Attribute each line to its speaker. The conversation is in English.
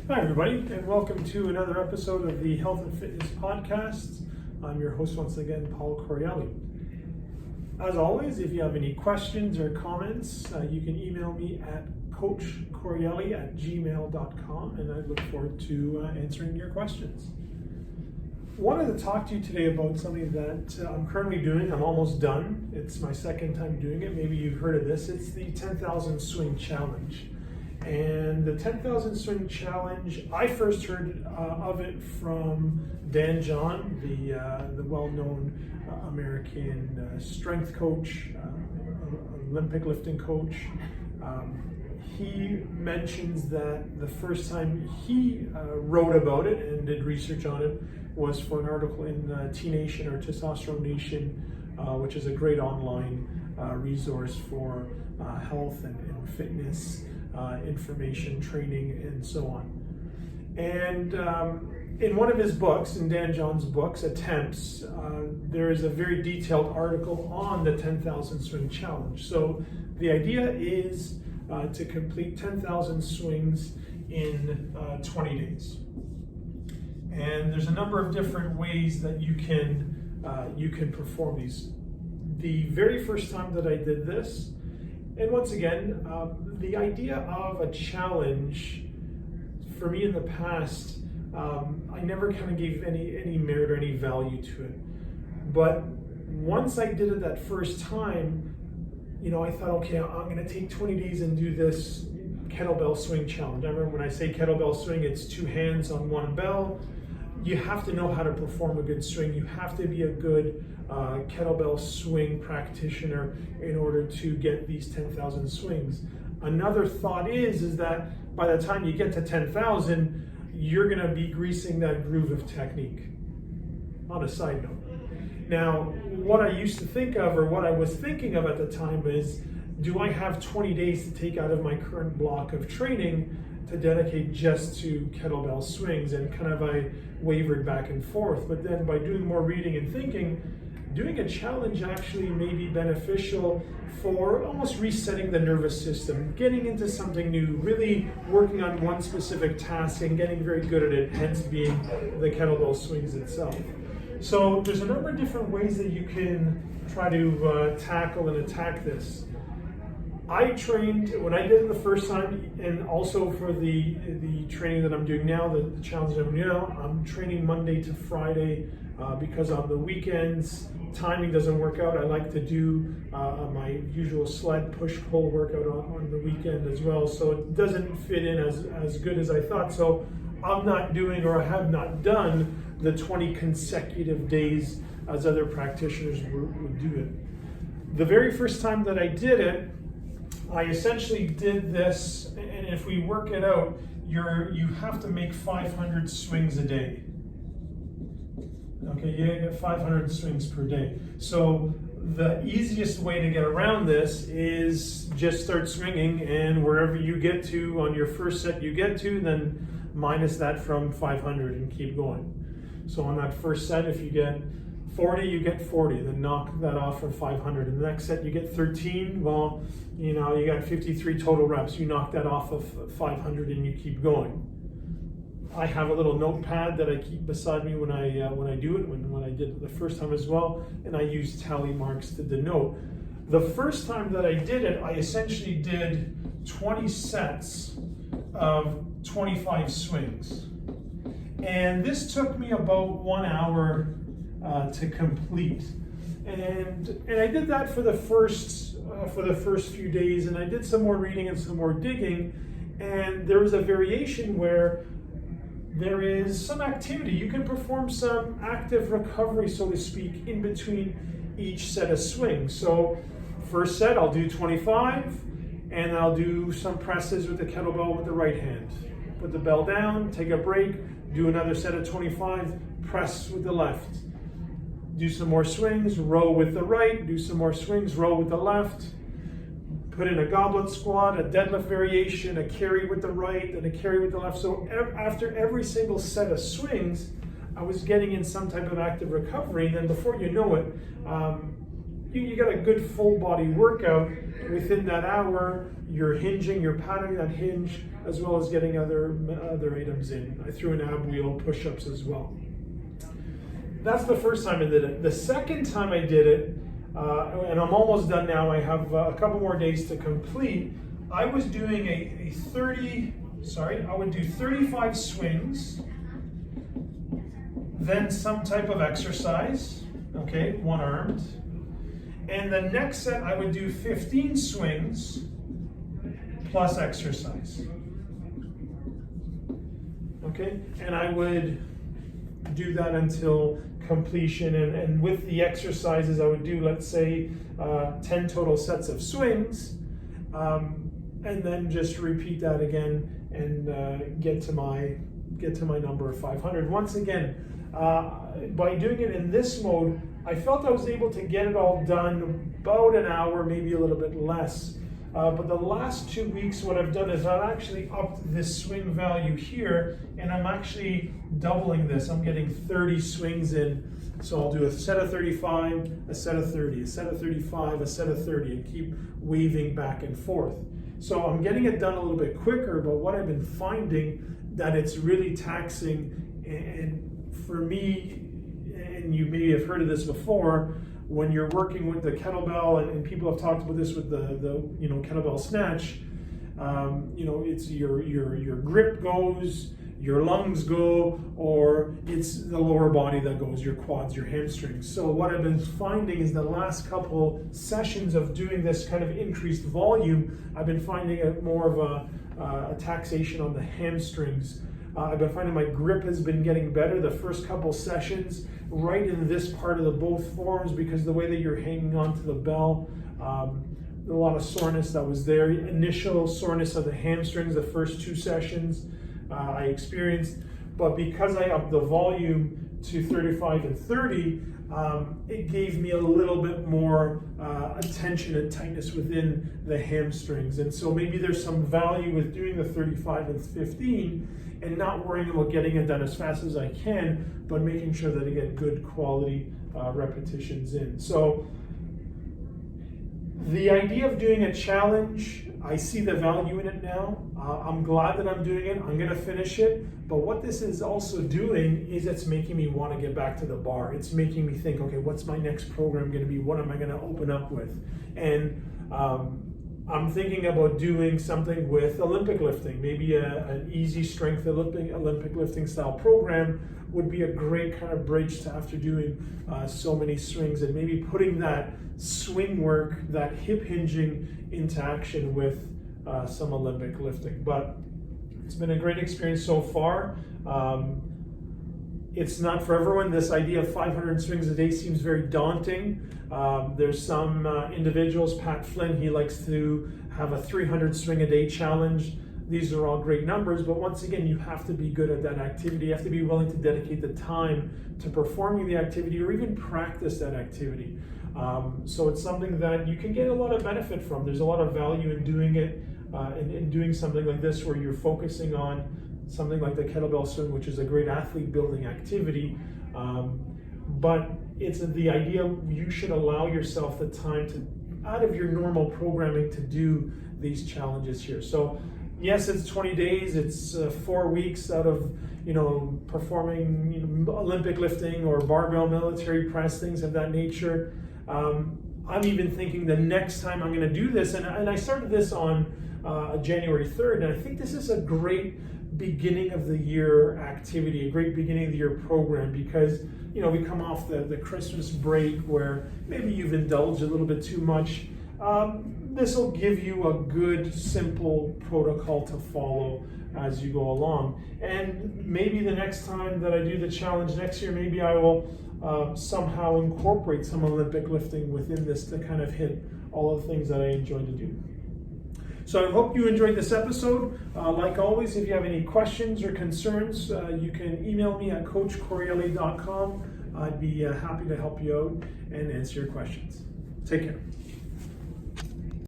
Speaker 1: Hi everybody, and welcome to another episode of the Health and Fitness Podcast. I'm your host once again, Paul Correale. As always, if you have any questions or comments, you can email me at coachcorreale@gmail.com, and I look forward to answering your questions. I wanted to talk to you today about something that I'm currently doing. I'm almost done. It's my second time doing it. Maybe you've heard of this. It's the 10,000 Swing Challenge. And the 10,000 Swing Challenge, I first heard of it from Dan John, the well-known American strength coach, Olympic lifting coach. He mentions that the first time he wrote about it and did research on it was for an article in T Nation or Testosterone Nation, which is a great online resource for health and fitness information, training, and so on. And in one of his books, in Dan John's books, Attempts, there is a very detailed article on the 10,000 Swing Challenge. So the idea is to complete 10,000 swings in 20 days. And there's a number of different ways that you can perform these. The very first time that I did this, and once again, the idea of a challenge for me in the past, I never kind of gave any merit or any value to it. But once I did it that first time, I thought, okay, I'm going to take 20 days and do this kettlebell swing challenge. I remember when I say kettlebell swing, it's 2 hands on 1 bell. You have to know how to perform a good swing. You have to be a good kettlebell swing practitioner in order to get these 10,000 swings. Another thought is that by the time you get to 10,000, you're going to be greasing that groove of technique. On a side note. Now, what I used to think of, or what I was thinking of at the time, is do I have 20 days to take out of my current block of training to dedicate just to kettlebell swings? And kind of I wavered back and forth. But then by doing more reading and thinking, doing a challenge actually may be beneficial for almost resetting the nervous system, getting into something new, really working on one specific task and getting very good at it, hence being the kettlebell swings itself. So there's a number of different ways that you can try to tackle and attack this. I trained, when I did it the first time, and also for the training that I'm doing now, the challenge that I'm doing now, I'm training Monday to Friday because on the weekends, timing doesn't work out. I like to do my usual sled push-pull workout on the weekend as well, so it doesn't fit in as good as I thought. So I'm not doing, or I have not done, the 20 consecutive days as other practitioners would do it. The very first time that I did it, I essentially did this, and if we work it out, you have to make 500 swings a day. Okay, you get 500 swings per day. So the easiest way to get around this is just start swinging, and wherever you get to on your first set you get to, then minus that from 500 and keep going. So on that first set, if you get 40, you get 40, then knock that off for 500. And the next set you get 13, well, you got 53 total reps. You knock that off of 500 and you keep going. I have a little notepad that I keep beside me when I do it, when I did it the first time as well, and I use tally marks to denote. The first time that I did it, I essentially did 20 sets of 25 swings. And this took me about 1 hour to complete, and I did that for the first few days, and I did some more reading and some more digging, and there was a variation where there is some activity. You can perform some active recovery, so to speak, in between each set of swings. So first set I'll do 25, and I'll do some presses with the kettlebell with the right hand. Put the bell down, take a break, do another set of 25, press with the left. Do some more swings, row with the right, do some more swings, row with the left. Put in a goblet squat, a deadlift variation, a carry with the right, and a carry with the left. So after every single set of swings, I was getting in some type of active recovery, and then before you know it, you got a good full body workout. Within that hour, you're hinging, you're patterning that hinge as well as getting other items in. I threw an ab wheel, push-ups as well. That's the first time I did it. The second time I did it, and I'm almost done now, I have a couple more days to complete. I was doing I would do 35 swings, then some type of exercise, okay, one-armed. And the next set I would do 15 swings plus exercise. Okay, and I would do that until completion, and with the exercises I would do, let's say, 10 total sets of swings, and then just repeat that again and get to my number of 500. Once again, by doing it in this mode, I felt I was able to get it all done about an hour, maybe a little bit less. But the last 2 weeks, what I've done is I've actually upped this swing value here, and I'm actually doubling this. I'm getting 30 swings in. So I'll do a set of 35, a set of 30, a set of 35, a set of 30, and keep waving back and forth. So I'm getting it done a little bit quicker, but what I've been finding that it's really taxing, and for me, and you may have heard of this before, when you're working with the kettlebell, and people have talked about this with the kettlebell snatch, it's your grip goes, your lungs go, or it's the lower body that goes, your quads, your hamstrings. So what I've been finding is the last couple sessions of doing this kind of increased volume, I've been finding it more of a taxation on the hamstrings. I've been finding my grip has been getting better the first couple sessions, right in this part of the both forearms, because the way that you're hanging onto the bell, a lot of soreness that was there. Initial soreness of the hamstrings the first 2 sessions I experienced, but because I upped the volume to 35 and 30, it gave me a little bit more tension and tightness within the hamstrings. And so maybe there's some value with doing the 35 and 15 and not worrying about getting it done as fast as I can, but making sure that I get good quality repetitions in. So the idea of doing a challenge, I see the value in it now. I'm glad that I'm doing it. I'm going to finish it. But what this is also doing is it's making me want to get back to the bar. It's making me think, okay, what's my next program going to be? What am I going to open up with? And I'm thinking about doing something with Olympic lifting. Maybe an easy strength Olympic lifting style program would be a great kind of bridge to after doing so many swings, and maybe putting that swing work, that hip hinging into action with some Olympic lifting. But it's been a great experience so far. It's not for everyone. This idea of 500 swings a day seems very daunting. There's some individuals, Pat Flynn, he likes to have a 300 swing a day challenge. These are all great numbers, but once again, you have to be good at that activity. You have to be willing to dedicate the time to performing the activity or even practice that activity. So it's something that you can get a lot of benefit from. There's a lot of value in doing it, in doing something like this where you're focusing on something like the kettlebell swing, which is a great athlete building activity. But it's the idea you should allow yourself the time to, out of your normal programming, to do these challenges here. So yes, it's 20 days, it's 4 weeks out of, performing Olympic lifting or barbell military press, things of that nature. I'm even thinking the next time I'm going to do this, and I started this on January 3rd, and I think this is a great beginning of the year activity, a great beginning of the year program, because we come off the Christmas break where maybe you've indulged a little bit too much. This will give you a good, simple protocol to follow as you go along. And maybe the next time that I do the challenge next year, maybe I will somehow incorporate some Olympic lifting within this to kind of hit all of the things that I enjoy to do. So I hope you enjoyed this episode. Like always, if you have any questions or concerns, you can email me at coachcorreale.com. I'd be happy to help you out and answer your questions. Take care.